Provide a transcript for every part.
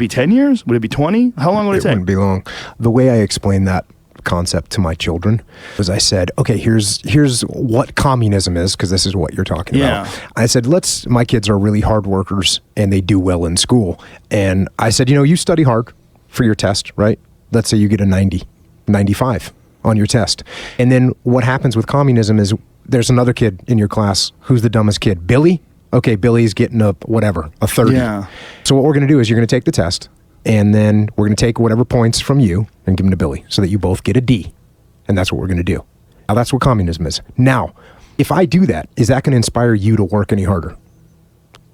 Be 10 years? Would it be 20? How long would it take? It wouldn't be long. The way I explained that concept to my children was I said, okay, here's what communism is, because this is what you're talking about. I said, my kids are really hard workers and they do well in school. And I said, you study hard for your test, right? Let's say you get a 90, 95 on your test. And then what happens with communism is there's another kid in your class who's the dumbest kid. Billy? Okay, Billy's getting a 30. Yeah. So what we're going to do is you're going to take the test, and then we're going to take whatever points from you and give them to Billy so that you both get a D. And that's what we're going to do. Now, that's what communism is. Now, if I do that, is that going to inspire you to work any harder?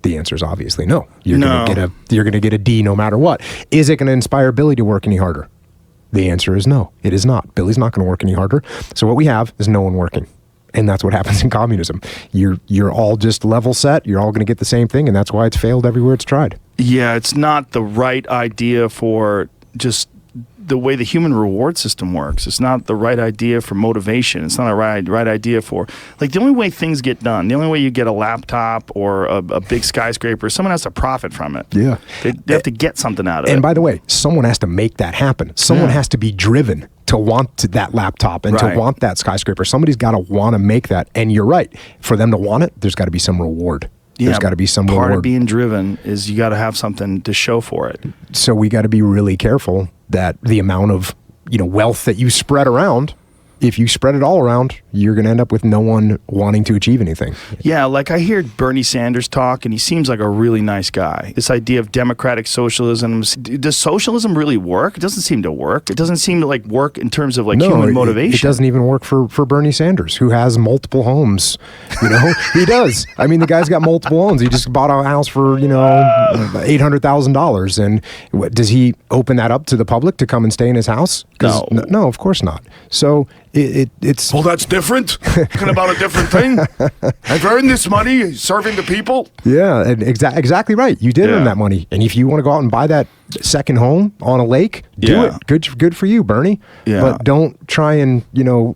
The answer is obviously no. You're going to get a D no matter what. Is it going to inspire Billy to work any harder? The answer is no. It is not. Billy's not going to work any harder. So what we have is no one working. And that's what happens in communism. You're all just level set. You're all going to get the same thing, and that's why it's failed everywhere it's tried. Yeah, it's not the right idea for just the way the human reward system works. It's not the right idea for motivation. It's not a right idea for, like, the only way things get done, the only way you get a laptop or a big skyscraper, someone has to profit from it. Yeah. They have to get something out of it. And by the way, someone has to make that happen. Someone has to be driven to want that laptop and to want that skyscraper. Somebody's got to want to make that. And you're right. For them to want it, there's got to be some reward. There's got to be some reward. Part of being driven is you got to have something to show for it. So we got to be really careful that the amount of wealth that you spread around, if you spread it all around, you're going to end up with no one wanting to achieve anything. Yeah, like I hear Bernie Sanders talk, and he seems like a really nice guy. This idea of democratic socialism, does socialism really work? It doesn't seem to work. It doesn't seem to work in terms of human motivation. It doesn't even work for Bernie Sanders, who has multiple homes. He does. I mean, the guy's got multiple homes. He just bought a house for $800,000, and does he open that up to the public to come and stay in his house? No, of course not. So it's well, that's different. Talking about a different thing. I've earned this money serving the people. Yeah, and exactly right. You did earn that money, and if you want to go out and buy that second home on a lake, do it. Good for you, Bernie. Yeah. But don't try and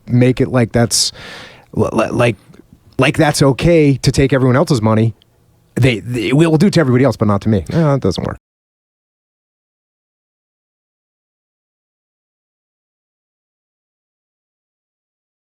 make it like that's like that's okay to take everyone else's money. They will do it to everybody else, but not to me. No, it doesn't work.